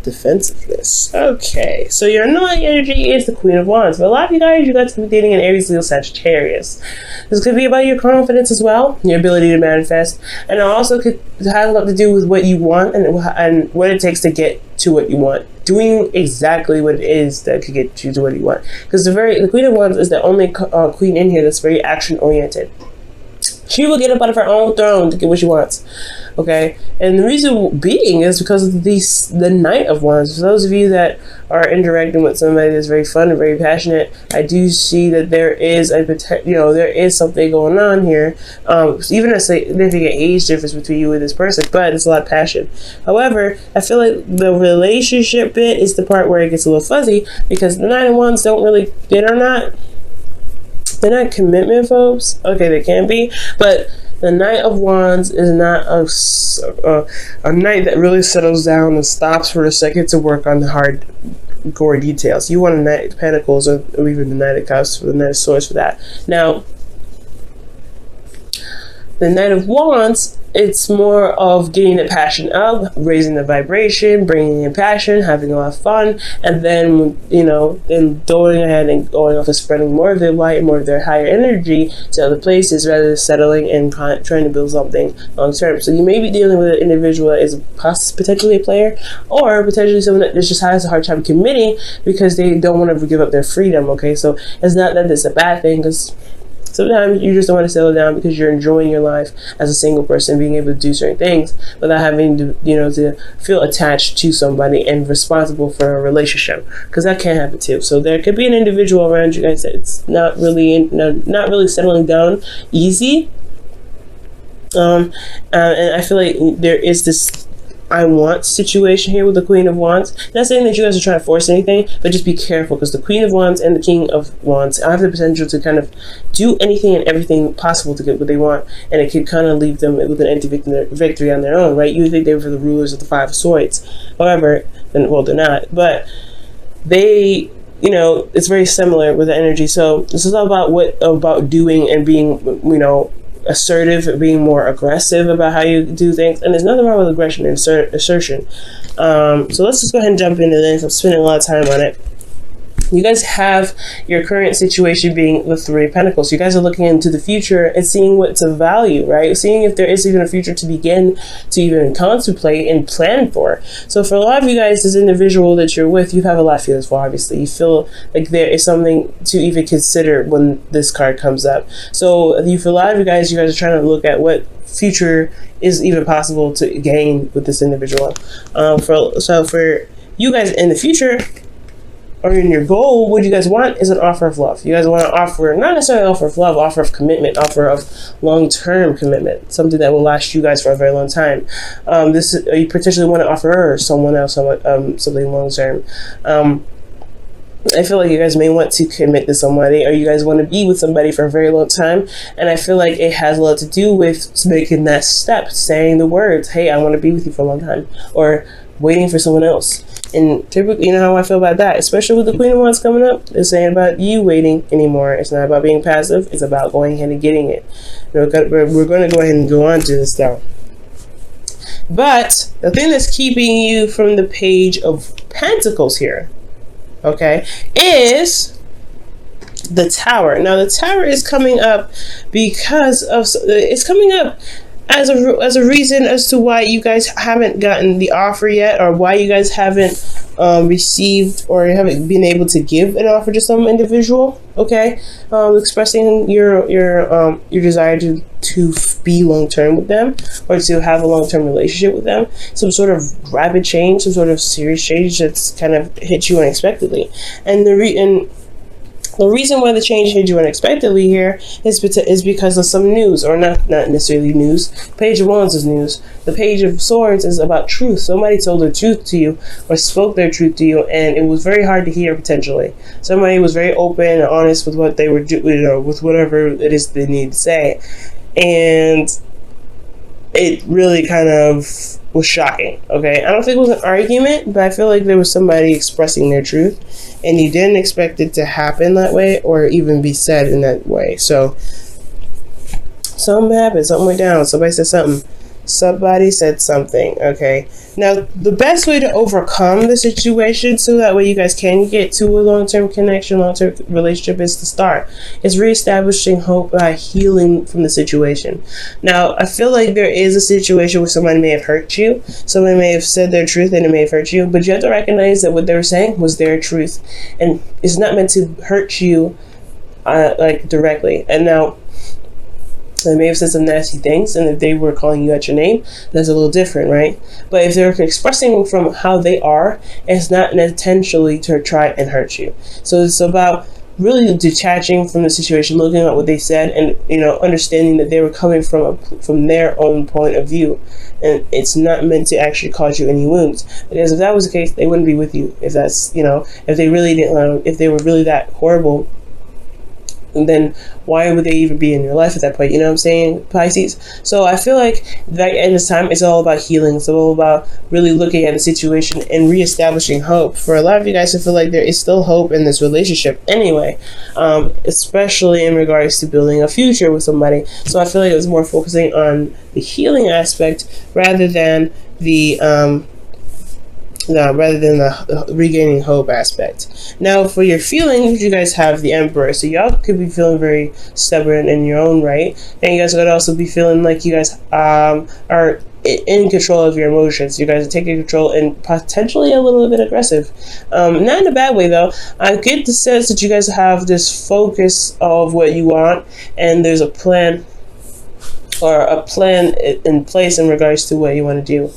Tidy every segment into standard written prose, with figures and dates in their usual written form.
defensiveness. Okay, so your annoying energy is the Queen of Wands. For a lot of you guys could be dating an Aries, Leo, Sagittarius. This could be about your confidence as well, your ability to manifest, and it also could have a lot to do with what you want and what it takes to get to what you want. Doing exactly what it is that could get you to what you want. Because the Queen of Wands is the only queen in here that's very action oriented. She will get up out of her own throne to get what she wants. Okay, and the reason being is because of the Knight of Wands. For those of you that are interacting with somebody that's very fun and very passionate, I do see that there is there is something going on here. Even a significant age difference between you and this person, but it's a lot of passion. However, I feel like the relationship bit is the part where it gets a little fuzzy, because the Knight of Wands they're not commitment phobes. Okay, they can be, but the Knight of Wands is not a knight that really settles down and stops for a second to work on the hardcore details. You want a Knight of Pentacles or even the Knight of Cups, or the Knight of Swords for that. Now, the Knight of Wands, it's more of getting the passion up, raising the vibration, bringing in passion, having a lot of fun, and then, then going ahead and going off and spreading more of their light, more of their higher energy to other places, rather than settling and trying to build something long term. So you may be dealing with an individual that is potentially a player, or potentially someone that just has a hard time committing because they don't want to give up their freedom. Okay, so it's not that it's a bad thing, because sometimes you just don't want to settle down because you're enjoying your life as a single person, being able to do certain things without having to, to feel attached to somebody and responsible for a relationship, because that can happen too. So there could be an individual around you guys that's not really settling down easy. And I feel like there is this I want situation here with the Queen of Wands. Not saying that you guys are trying to force anything, but just be careful, because the Queen of Wands and the King of Wands have the potential to kind of do anything and everything possible to get what they want, and it could kind of leave them with an empty victory on their own, right? You think they were the rulers of the Five of Swords. However, they're not. But they, it's very similar with the energy. So this is all about doing and being, assertive, being more aggressive about how you do things. And there's nothing wrong with aggression and assertion. So let's just go ahead and jump into this. I'm spending a lot of time on it. You guys have your current situation being the Three of Pentacles. You guys are looking into the future and seeing what's of value, right? Seeing if there is even a future to begin to even contemplate and plan for. So for a lot of you guys, this individual that you're with, you have a lot of feelings for, obviously. You feel like there is something to even consider when this card comes up. So for a lot of you guys are trying to look at what future is even possible to gain with this individual. So for you guys in the future, or in your goal, what you guys want is an offer of love. You guys want to offer, not necessarily an offer of love, offer of commitment, offer of long-term commitment, something that will last you guys for a very long time. You potentially want to offer her or someone else something long-term. I feel like you guys may want to commit to somebody, or you guys want to be with somebody for a very long time. And I feel like it has a lot to do with making that step, saying the words, hey, I want to be with you for a long time, or waiting for someone else. And typically, you know how I feel about that, especially with the Queen of Wands coming up. It's saying about you waiting anymore. It's not about being passive. It's about going ahead and getting it. We're going to go ahead and go on to this now. But the thing that's keeping you from the Page of Pentacles here, okay, is the Tower. Now, the Tower is coming up because of, it's coming up as a reason as to why you guys haven't gotten the offer yet, or why you guys haven't received or haven't been able to give an offer to some individual. Okay, expressing your desire to be long term with them, or to have a long term relationship with them. Some sort of rapid change, some sort of serious change that's kind of hit you unexpectedly, and the reason why the change hit you unexpectedly here is because of some news, or not necessarily news. Page of Wands is news. The Page of Swords is about truth. Somebody told their truth to you, or spoke their truth to you, and it was very hard to hear potentially. Somebody was very open and honest with what they were doing, with whatever it is they need to say, and it really kind of was shocking. Okay, I don't think it was an argument, but I feel like there was somebody expressing their truth, and you didn't expect it to happen that way, or even be said in that way. So something happened, something went down, somebody said something, Somebody said something. Okay. Now, the best way to overcome the situation so that way you guys can get to a long-term connection, long-term relationship is to start. It's reestablishing hope by healing from the situation. Now, I feel like there is a situation where somebody may have hurt you. Somebody may have said their truth and it may have hurt you. But you have to recognize that what they were saying was their truth. And it's not meant to hurt you like directly. And now, they may have said some nasty things, and if they were calling you out your name, that's a little different, right? But if they're expressing from how they are, it's not intentionally to try and hurt you. So it's about really detaching from the situation, looking at what they said, and understanding that they were coming from their own point of view, and it's not meant to actually cause you any wounds. Because if that was the case, they wouldn't be with you. If that's if they really didn't, if they were really that horrible, then why would they even be in your life at that point? You know what I'm saying, Pisces? So I feel like that in this time, it's all about healing. It's all about really looking at the situation and reestablishing hope. For a lot of you guys, I feel like there is still hope in this relationship anyway, especially in regards to building a future with somebody. So I feel like it was more focusing on the healing aspect rather than the regaining hope aspect. Now, for your feelings, you guys have the Emperor. So y'all could be feeling very stubborn in your own right. And you guys could also be feeling like you guys are in control of your emotions. You guys are taking control and potentially a little bit aggressive. Not in a bad way, though. I get the sense that you guys have this focus of what you want, and there's a plan in place in regards to what you want to do.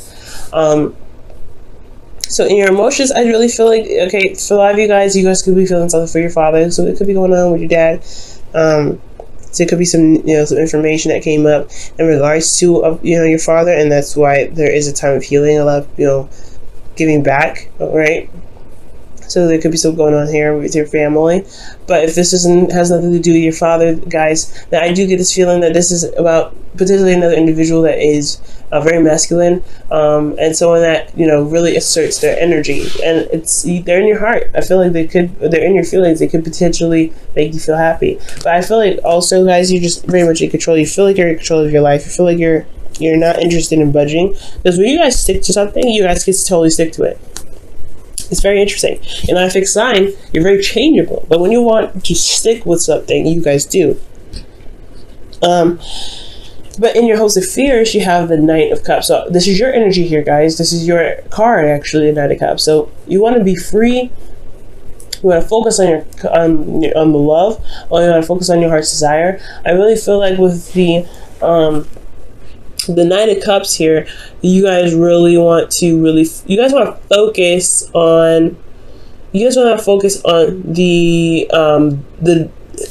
So in your emotions, I really feel like, okay, for a lot of you guys could be feeling something for your father. So it could be going on with your dad. So it could be some information that came up in regards to, your father. And that's why there is a time of healing, a lot of, giving back, right? So there could be something going on here with your family. But if this has nothing to do with your father, guys, then I do get this feeling that this is about potentially another individual that is very masculine, and someone that really asserts their energy, and they're in your heart. I feel like they're in your feelings. They could potentially make you feel happy. But I feel like also, guys, you're just very much in control. You feel like you're in control of your life. You feel like you're not interested in budging, because when you guys stick to something, you guys get to totally stick to it. It's very interesting. In a fixed sign, you're very changeable. But when you want to stick with something, you guys do. But in your Host of Fears, you have the Knight of Cups. So this is your energy here, guys. This is your card, actually, the Knight of Cups. So you want to be free. You want to focus on the love, or you want to focus on your heart's desire. I really feel like with the Knight of Cups here, you guys really want to focus on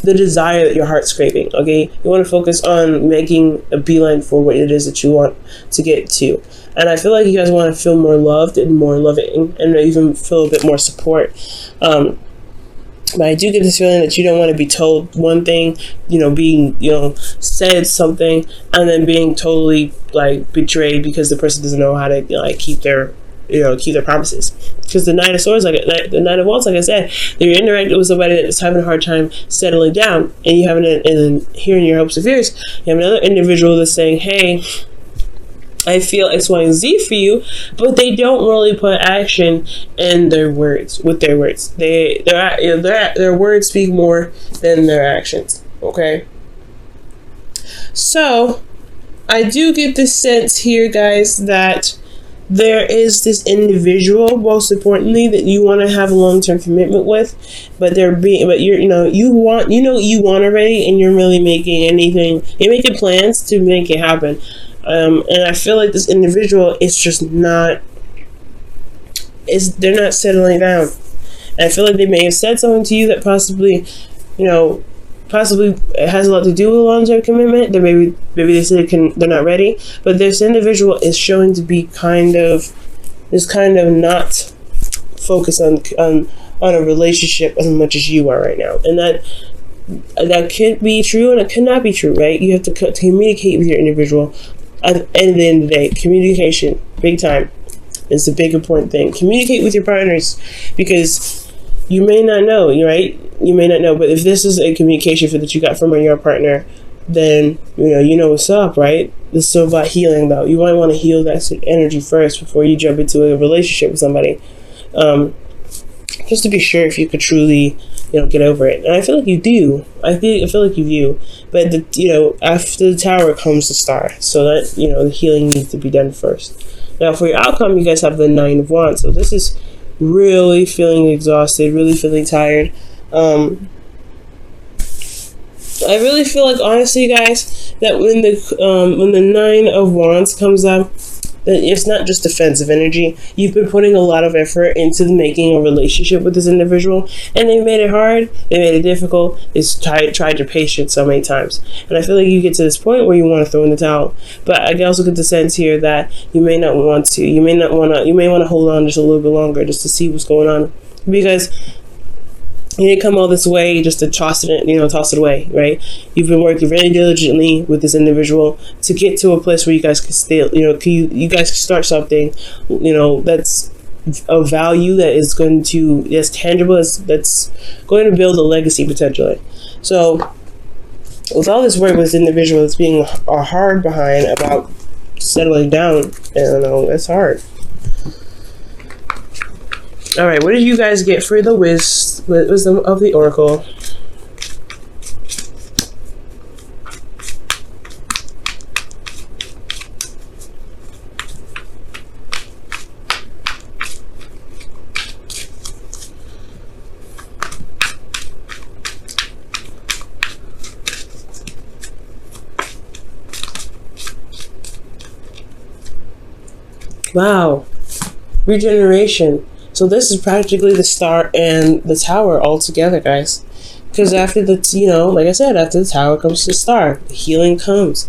the desire that your heart's craving. Okay, you want to focus on making a beeline for what it is that you want to get to. And I feel like you guys want to feel more loved and more loving, and even feel a bit more support. But I do get this feeling that you don't want to be told one thing, being, said something, and then being totally betrayed because the person doesn't know how to keep their promises. Because the Knight of Swords, the Knight of Wands, like I said, you're interacting with somebody that's having a hard time settling down, and you have and here in your Hopes of Fears, you have another individual that's saying, hey, I feel X, Y, and Z for you, but they don't really put action in their words. With their words, their words speak more than their actions. Okay, so I do get this sense here, guys, that there is this individual, most importantly, that you want to have a long-term commitment with, but you want already, and you're really you're making plans to make it happen. And I feel like this individual is just they're not settling down. And I feel like they may have said something to you that possibly it has a lot to do with a long-term commitment. Maybe they said they're not ready, but this individual is showing to be kind of not focused on a relationship as much as you are right now, and that could be true and it cannot be true, right? You have to communicate with your individual. At the end of the day, communication, big time, is the big important thing. Communicate with your partners, because you may not know, right? You may not know, but if this is a communication that you got from your partner, then you know what's up, right? This is still about healing, though. You might want to heal that energy first before you jump into a relationship with somebody. Just to be sure if you could truly, get over it. And I feel like you do. I feel like you do. But after the Tower comes the Star. So that the healing needs to be done first. Now for your outcome, you guys have the 9 of Wands. So this is really feeling exhausted, really feeling tired. I really feel like, honestly, guys, that when the 9 of Wands comes up, that it's not just defensive energy. You've been putting a lot of effort into making a relationship with this individual, and they made it hard, they made it difficult, it's tried your patience so many times. And I feel like you get to this point where you want to throw in the towel. But I also get the sense here that you may not want to. You may want to hold on just a little bit longer just to see what's going on. Because you didn't come all this way just to toss it away, right? You've been working very diligently with this individual to get to a place where you guys can stay, you guys can start something, that's of value, that's tangible, that's going to build a legacy potentially. So with all this work with this individual that's being hard behind about settling down, that's hard. All right, what did you guys get for the wisdom of the Oracle? Wow, regeneration. So this is practically the Star and the Tower all together, guys. Because after like I said, after the Tower comes the Star. The healing comes.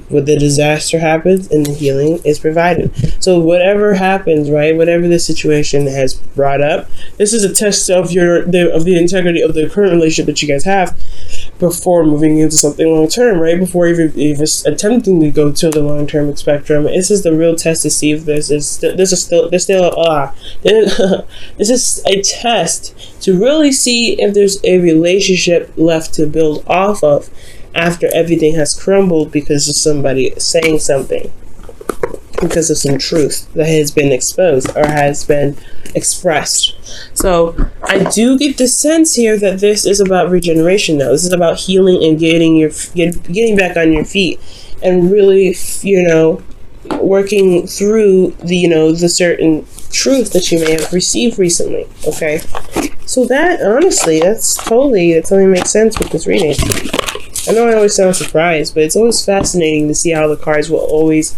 When the disaster happens and the healing is provided. So whatever happens, right? Whatever the situation has brought up, this is a test of the integrity of the current relationship that you guys have before moving into something long term, right? Before even attempting to go to the long term spectrum. This is the real test to see if this is a test to really see if there's a relationship left to build off of after everything has crumbled because of somebody saying something, because of some truth that has been exposed or has been expressed. So I do get the sense here that this is about regeneration now. This is about healing and getting back on your feet and really, working through the certain truth that you may have received recently. Okay, so that honestly, that totally makes sense with this reading. I know I always sound surprised, but it's always fascinating to see how the cards will always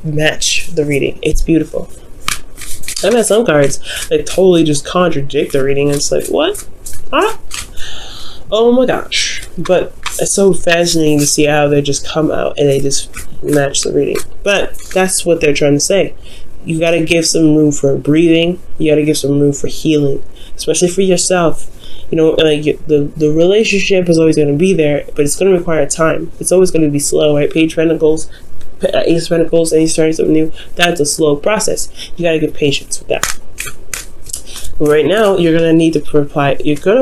match the reading. It's beautiful. I've had some cards that totally just contradict the reading, and it's like, what? Huh? Oh my gosh. But it's so fascinating to see how they just come out and they just match the reading. But that's what they're trying to say. You got to give some room for breathing. You got to give some room for healing, especially for yourself. The relationship is always going to be there, but it's going to require time. It's always going to be slow, right? Ace of Pentacles, and you starting something new. That's a slow process. You got to get patience with that. Right now, you're going to need to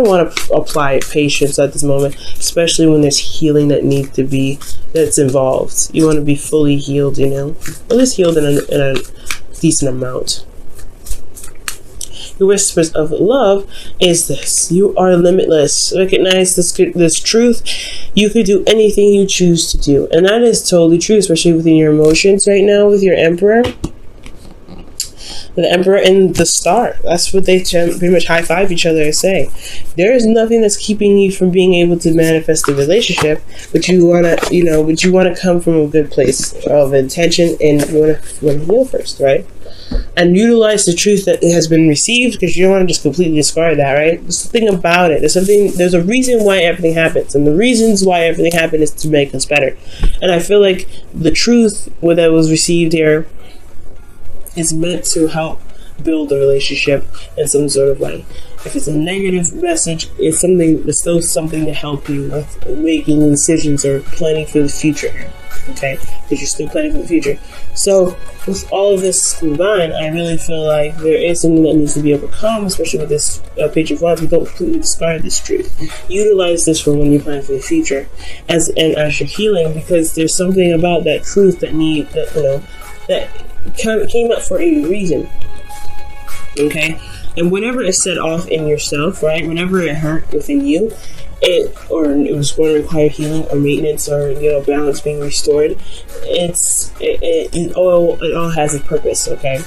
want to apply patience at this moment, especially when there's healing that's involved. You want to be fully healed, at least healed in a decent amount. The whispers of love is this: you are limitless. Recognize this truth. You could do anything you choose to do, and that is totally true, especially within your emotions right now with your Emperor. The Emperor and the Star. That's what they pretty much high five each other and say. There is nothing that's keeping you from being able to manifest the relationship, but you wanna come from a good place of intention, and you wanna heal first, right? And utilize the truth that has been received, because you don't want to just completely discard that, right? There's something about it. There's a reason why everything happens, and the reasons why everything happened is to make us better. And I feel like the truth that was received here is meant to help build a relationship in some sort of way. If it's a negative message, it's still something to help you with making decisions or planning for the future. okay? Because you're still planning for the future. So with all of this combined, I really feel like there is something that needs to be overcome, especially with this Page of Wands. We don't completely discard this truth. Utilize this for when you're planning for the future, as you're healing, because there's something about that truth that came up for a reason. Okay, and whenever it's set off in yourself, right? Whenever it hurt within you, it was going to require healing or maintenance or balance being restored. It all has a purpose. Okay,